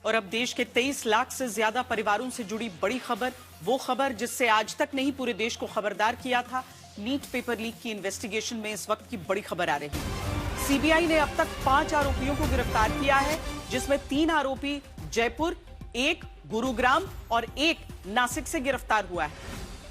और अब देश के 23 लाख से ज्यादा परिवारों से जुड़ी बड़ी खबर, वो खबर जिससे आज तक नहीं पूरे देश को खबरदार किया था। नीट पेपर लीक की इन्वेस्टिगेशन में इस वक्त की बड़ी खबर आ रही है। सीबीआई ने अब तक 5 आरोपियों को गिरफ्तार किया है, जिसमें 3 आरोपी जयपुर, 1 गुरुग्राम और 1 नासिक से गिरफ्तार हुआ है।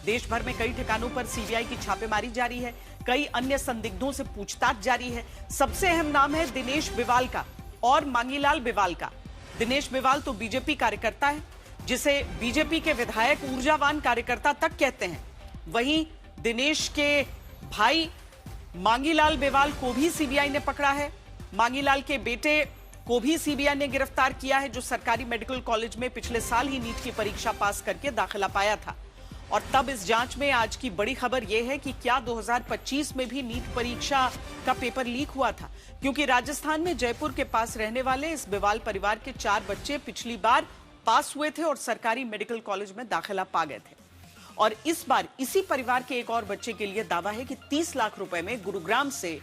देश भर में कई ठिकानों पर सीबीआई की छापेमारी जारी है। कई अन्य संदिग्धों से पूछताछ जारी है। सबसे अहम नाम है दिनेश बिवाल का और मांगीलाल बिवाल का। दिनेश बिवाल तो बीजेपी कार्यकर्ता है, जिसे बीजेपी के विधायक ऊर्जावान कार्यकर्ता तक कहते हैं। वहीं दिनेश के भाई मांगीलाल बिवाल को भी सीबीआई ने पकड़ा है। मांगीलाल के बेटे को भी सीबीआई ने गिरफ्तार किया है, जो सरकारी मेडिकल कॉलेज में पिछले साल ही नीट की परीक्षा पास करके दाखिला पाया था। और तब इस जांच में आज की बड़ी खबर यह है कि क्या 2025 में भी नीट परीक्षा का पेपर लीक हुआ था, क्योंकि राजस्थान में जयपुर के पास रहने वाले इस बिवाल परिवार के 4 बच्चे पिछली बार पास हुए थे और सरकारी मेडिकल कॉलेज में दाखिला पा गए थे। और इस बार इसी परिवार के एक और बच्चे के लिए दावा है कि 30 लाख रुपए में गुरुग्राम से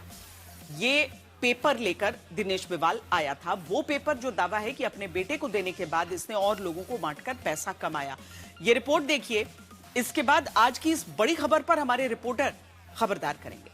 ये पेपर लेकर दिनेश बिवाल आया था। वो पेपर जो दावा है कि अपने बेटे को देने के बाद इसने और लोगों को बांटकर पैसा कमाया। ये रिपोर्ट देखिए। इसके बाद आज की इस बड़ी खबर पर हमारे रिपोर्टर खबरदार करेंगे।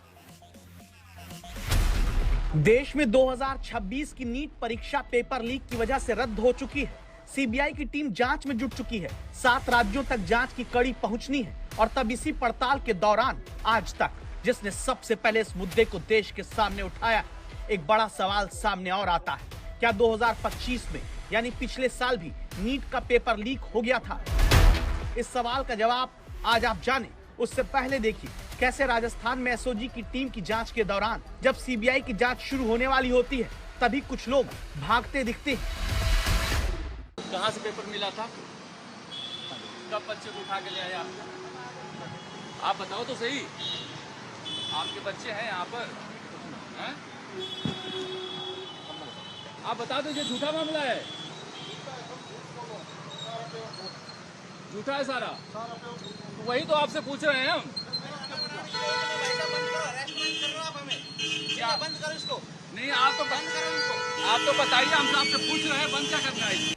देश में 2026 की नीट परीक्षा पेपर लीक की वजह से रद्द हो चुकी है। सीबीआई की टीम जांच में जुट चुकी है। 7 राज्यों तक जांच की कड़ी पहुंचनी है। और तब इसी पड़ताल के दौरान आज तक जिसने सबसे पहले इस मुद्दे को देश के सामने उठाया, एक बड़ा सवाल सामने और आता है। क्या 2025 में यानी पिछले साल भी नीट का पेपर लीक हो गया था? इस सवाल का जवाब आज आप जाने, उससे पहले देखिए कैसे राजस्थान में एसओजी की टीम की जांच के दौरान जब सीबीआई की जांच शुरू होने वाली होती है, तभी कुछ लोग भागते दिखते हैं। कहां से पेपर मिला था? कब बच्चे को उठा के ले आए आप बताओ तो सही। आपके बच्चे हैं यहाँ पर हैं? आप बता दो, ये झूठा मामला है, झूठा है सारा। वही तो आपसे पूछ रहे हैं हम। क्या बंद करो इसको? नहीं, आप तो बंद करो इसको। आप तो बताइए, हम आपसे पूछ रहे हैं बंद क्या करना है।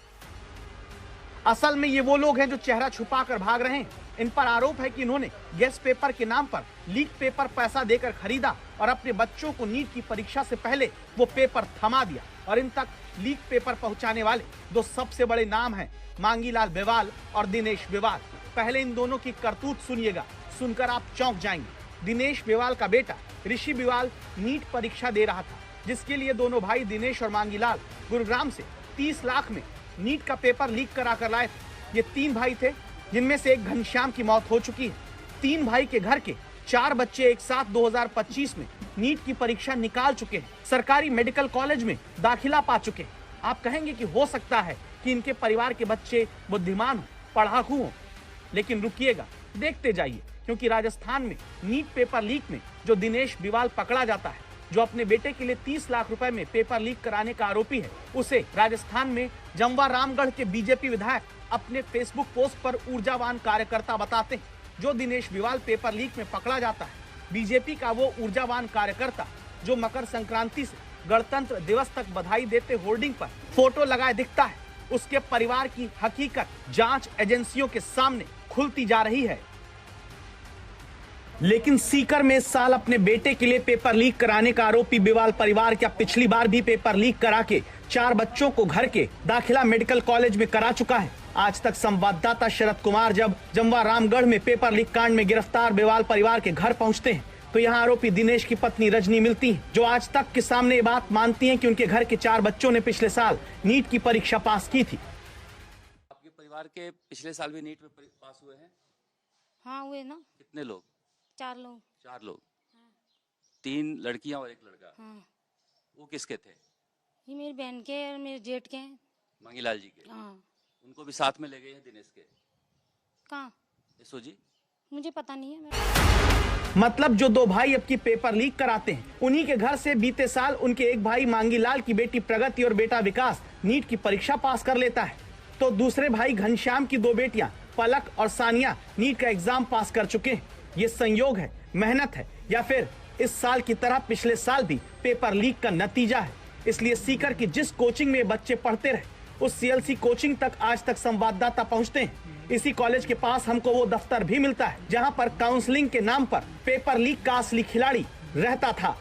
असल में ये वो लोग हैं जो चेहरा छुपाकर भाग रहे हैं। इन पर आरोप है कि इन्होंने गेस्ट पेपर के नाम पर लीक पेपर पैसा देकर खरीदा और अपने बच्चों को नीट की परीक्षा से पहले वो पेपर थमा दिया। और इन तक लीक पेपर पहुंचाने वाले 2 सबसे बड़े नाम हैं, मांगीलाल बिवाल और दिनेश बिवाल। पहले इन दोनों की करतूत सुनिएगा, सुनकर आप चौंक जाएंगे। दिनेश बिवाल का बेटा ऋषि बिवाल नीट परीक्षा दे रहा था, जिसके लिए दोनों भाई दिनेश और मांगीलाल गुरुग्राम से 30 लाख में नीट का पेपर लीक करा कर लाए थे। ये 3 भाई थे, जिनमें से एक घनश्याम की मौत हो चुकी है। 3 भाई के घर के 4 बच्चे एक साथ 2025 में नीट की परीक्षा निकाल चुके हैं, सरकारी मेडिकल कॉलेज में दाखिला पा चुके हैं। आप कहेंगे कि हो सकता है कि इनके परिवार के बच्चे बुद्धिमान हो, पढ़ाकू हो, लेकिन रुकिएगा, देखते जाइए, क्योंकि राजस्थान में नीट पेपर लीक में जो दिनेश बिवाल पकड़ा जाता है, जो अपने बेटे के लिए 30 लाख रुपए में पेपर लीक कराने का आरोपी है, उसे राजस्थान में जमवा रामगढ़ के बीजेपी विधायक अपने फेसबुक पोस्ट पर ऊर्जावान कार्यकर्ता बताते हैं। जो दिनेश बिवाल पेपर लीक में पकड़ा जाता है, बीजेपी का वो ऊर्जावान कार्यकर्ता जो मकर संक्रांति से गणतंत्र दिवस तक बधाई देते होर्डिंग पर फोटो लगाए दिखता है, उसके परिवार की हकीकत जांच एजेंसियों के सामने खुलती जा रही है। लेकिन सीकर में इस साल अपने बेटे के लिए पेपर लीक कराने का आरोपी बिवाल परिवार क्या पिछली बार भी पेपर लीक करा के 4 बच्चों को घर के दाखिला मेडिकल कॉलेज में करा चुका है? आज तक संवाददाता शरद कुमार जब जमवा रामगढ़ में पेपर लीक कांड में गिरफ्तार बिवाल परिवार के घर पहुंचते हैं, तो यहाँ आरोपी दिनेश की पत्नी रजनी मिलती है, जो आज तक के सामने ये बात मानती हैं कि उनके घर के 4 बच्चों ने पिछले साल नीट की परीक्षा पास की थी। आपके परिवार के पिछले साल भी नीट में पास हुए हैं? हाँ हुए ना। कितने लोग? 4 लोग। 4 लोग। 3 लड़कियां और 1 लड़का। हाँ। वो किसके थे? ये मेरी बहन के और मेरे जेठ के हैं। मांगीलाल जी के? हाँ। उनको भी साथ में ले गए हैं दिनेश के? कहाँ? एसओजी? मुझे पता नहीं है। मतलब जो 2 भाई अब की पेपर लीक कराते हैं, उन्हीं के घर से बीते साल उनके एक भाई मांगीलाल की बेटी प्रगति और बेटा विकास नीट की परीक्षा पास कर लेता है, तो दूसरे भाई घनश्याम की 2 बेटियां पलक और सानिया नीट का एग्जाम पास कर चुके हैं। ये संयोग है, मेहनत है, या फिर इस साल की तरह पिछले साल भी पेपर लीक का नतीजा है? इसलिए सीकर की जिस कोचिंग में बच्चे पढ़ते रहे, उस सीएलसी कोचिंग तक आज तक संवाददाता पहुंचते हैं। इसी कॉलेज के पास हमको वो दफ्तर भी मिलता है जहां पर काउंसलिंग के नाम पर पेपर लीक का असली खिलाड़ी रहता था।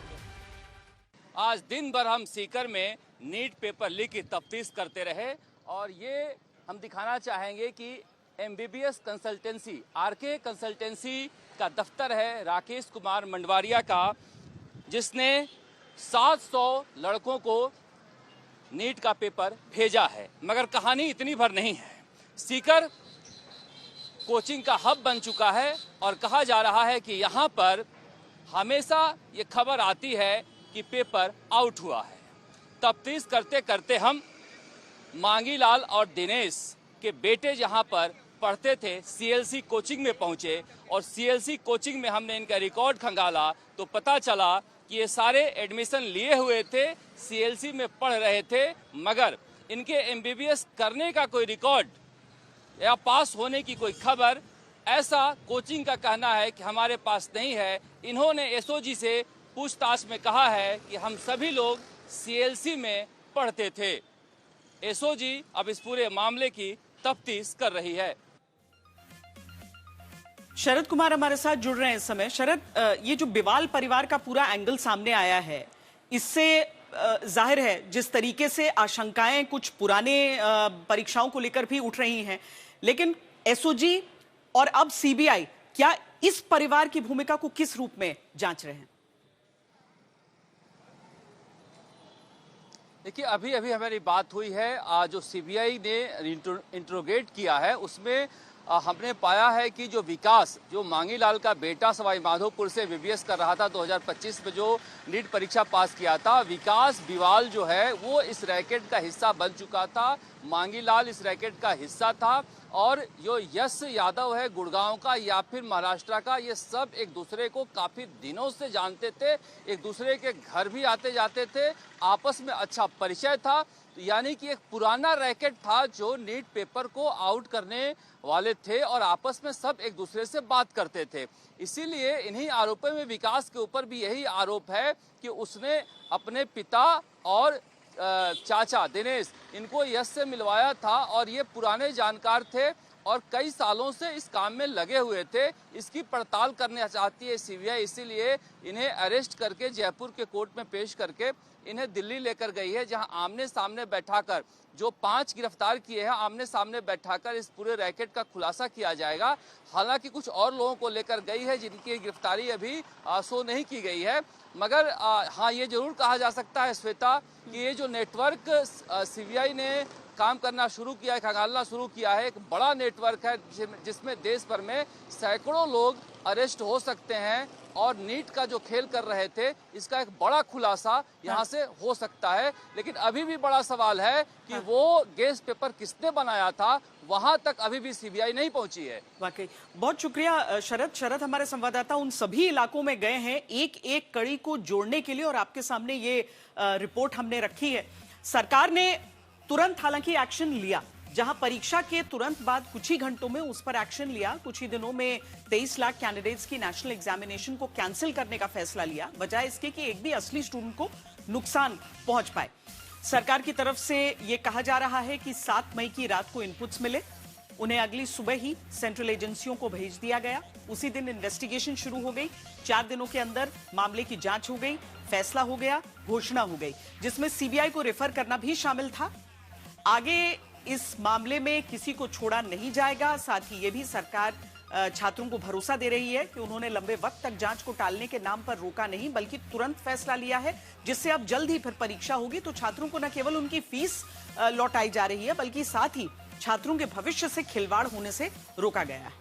आज दिन भर हम सीकर में नीट पेपर लीक की तफ्तीश करते रहे और ये हम दिखाना चाहेंगे कि एमबीबीएस कंसल्टेंसी आरके कंसल्टेंसी का दफ्तर है राकेश कुमार मंडवारिया का, जिसने 700 लड़कों को नीट का पेपर भेजा है। मगर कहानी इतनी भर नहीं है। सीकर कोचिंग का हब बन चुका है और कहा जा रहा है कि यहाँ पर हमेशा ये खबर आती है कि पेपर आउट हुआ है। तफ्तीश करते करते हम मांगीलाल और दिनेश के बेटे जहाँ पर पढ़ते थे सीएलसी कोचिंग में पहुँचे और सीएलसी कोचिंग में हमने इनका रिकॉर्ड खंगाला तो पता चला कि ये सारे एडमिशन लिए हुए थे, सीएलसी में पढ़ रहे थे, मगर इनके एमबीबीएस करने का कोई रिकॉर्ड या पास होने की कोई खबर ऐसा कोचिंग का कहना है कि हमारे पास नहीं है। इन्होंने एसओजी से पूछताछ में कहा है कि हम सभी लोग सीएलसी में पढ़ते थे। एसओजी अब इस पूरे मामले की तफ्तीश कर रही है। शरद कुमार हमारे साथ जुड़ रहे हैं इस समय। शरद, ये जो बिवाल परिवार का पूरा एंगल सामने आया है, इससे जाहिर है जिस तरीके से आशंकाएं कुछ पुराने परीक्षाओं को लेकर भी उठ रही हैं, लेकिन एसओजी और अब सीबीआई क्या इस परिवार की भूमिका को किस रूप में जांच रहे हैं? देखिए, अभी अभी हमारी बात हुई है, जो सीबीआई ने इंट्रोगेट किया है उसमें हमने पाया है कि जो विकास, जो मांगीलाल का बेटा सवाई माधोपुर से एमबीबीएस कर रहा था 2025 में, जो नीट परीक्षा पास किया था, विकास बिवाल जो है वो इस रैकेट का हिस्सा बन चुका था। मांगीलाल इस रैकेट का हिस्सा था और जो यश यादव है गुड़गांव का या फिर महाराष्ट्र का, ये सब एक दूसरे को काफ़ी दिनों से जानते थे, एक दूसरे के घर भी आते जाते थे, आपस में अच्छा परिचय था। यानी कि एक पुराना रैकेट था जो नीट पेपर को आउट करने वाले थे और आपस में सब एक दूसरे से बात करते थे। इसीलिए इन्हीं आरोपों में विकास के ऊपर भी यही आरोप है कि उसने अपने पिता और चाचा दिनेश, इनको यश से मिलवाया था और ये पुराने जानकार थे और कई सालों से इस काम में लगे हुए थे। इसकी पड़ताल करना चाहती है सीबीआई, इसीलिए इन्हें अरेस्ट करके जयपुर के कोर्ट में पेश करके इन्हें दिल्ली लेकर गई है, जहां आमने सामने बैठाकर जो 5 गिरफ्तार किए हैं, आमने सामने बैठाकर इस पूरे रैकेट का खुलासा किया जाएगा। हालांकि कुछ और लोगों को लेकर गई है जिनकी गिरफ्तारी अभी शो नहीं की गई है, मगर हाँ, ये जरूर कहा जा सकता है श्वेता कि ये जो नेटवर्क सीबीआई ने काम करना शुरू किया है, खंगालना शुरू किया है, एक बड़ा नेटवर्क है जिसमें देश भर में सैकड़ों लोग अरेस्ट हो सकते हैं और नीट का जो खेल कर रहे थे इसका एक बड़ा खुलासा यहाँ से हो सकता है। लेकिन अभी भी बड़ा सवाल है कि वो गेस पेपर किसने बनाया था, वहां तक अभी भी सीबीआई नहीं पहुंची है। वाकई बहुत शुक्रिया शरद हमारे संवाददाता उन सभी इलाकों में गए हैं एक एक कड़ी को जोड़ने के लिए और आपके सामने ये रिपोर्ट हमने रखी है। सरकार ने तुरंत हालांकि एक्शन लिया, जहां परीक्षा के तुरंत बाद कुछ ही घंटों में उस पर एक्शन लिया। कुछ ही दिनों में 23 लाख कैंडिडेट्स की नेशनल एग्जामिनेशन को कैंसिल करने का फैसला लिया, बजाय इसके कि एक भी असली स्टूडेंट को नुकसान पहुंच पाए। सरकार की तरफ से यह कहा जा रहा है कि 7 मई की रात को इनपुट्स मिले, उन्हें अगली सुबह ही सेंट्रल एजेंसियों को भेज दिया गया। उसी दिन इन्वेस्टिगेशन शुरू हो गई। 4 दिनों के अंदर मामले की जांच हो गई, फैसला हो गया, घोषणा हो गई, जिसमें सीबीआई को रेफर करना भी शामिल था। आगे इस मामले में किसी को छोड़ा नहीं जाएगा। साथ ही ये भी सरकार छात्रों को भरोसा दे रही है कि उन्होंने लंबे वक्त तक जांच को टालने के नाम पर रोका नहीं, बल्कि तुरंत फैसला लिया है, जिससे अब जल्द ही फिर परीक्षा होगी तो छात्रों को न केवल उनकी फीस लौटाई जा रही है, बल्कि साथ ही छात्रों के भविष्य से खिलवाड़ होने से रोका गया है।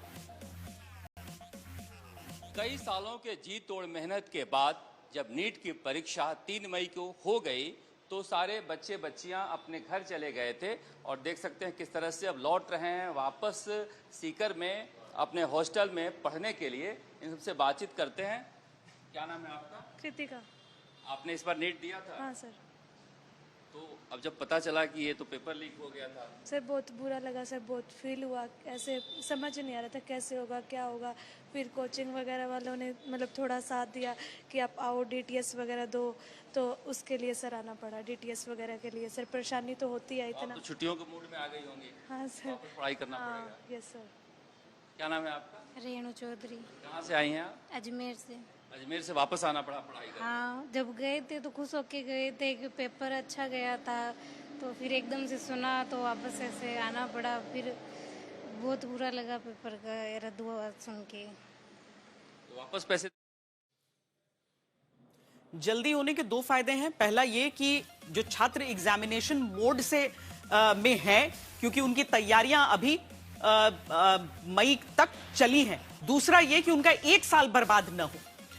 कई सालों के जी तोड़ मेहनत के बाद जब नीट की परीक्षा 3 मई को हो गई तो सारे बच्चे बच्चियां अपने घर चले गए थे और देख सकते हैं किस तरह से अब लौट रहे हैं वापस सीकर में अपने हॉस्टल में पढ़ने के लिए। इन सबसे बातचीत करते हैं। क्या नाम है आपका? कृतिका। आपने इस बार नीट दिया था? हाँ सर। तो अब जब पता चला कि ये तो पेपर लीक हो गया था, सर बहुत बुरा लगा सर, बहुत फील हुआ, ऐसे समझ नहीं आ रहा था कैसे होगा क्या होगा। फिर कोचिंग वगैरह वालों ने मतलब थोड़ा साथ दिया कि आप आओ डीटीएस वगैरह दो, तो उसके लिए सर आना पड़ा डीटीएस वगैरह के लिए। सर परेशानी तो होती है आप इतना। तो छुट्टियों के मूड में आ गई होंगी, हाँ सर, वापस पढ़ाई करना हाँ पड़ेगा। Yes sir. क्या नाम है आपका? रेणु चौधरी, कहाँ से आई हैं आप? अजमेर से। अजमेर से वापस आना पड़ा पढ़ाई करने। हाँ, जब गए थे तो खुश होके गए थे कि पेपर अच्छा गया था, तो फिर एकदम से सुना तो वापस ऐसे आना पड़ा। फिर बहुत बुरा लगा पेपर का रद्द हुआ सुन के। तो वापस पैसे जल्दी होने के दो फायदे हैं। पहला ये कि जो छात्र एग्जामिनेशन मोड से में हैं, क्योंकि उनकी तैयारियां अभी मई तक चली हैं। दूसरा ये कि उनका एक साल बर्बाद न हो।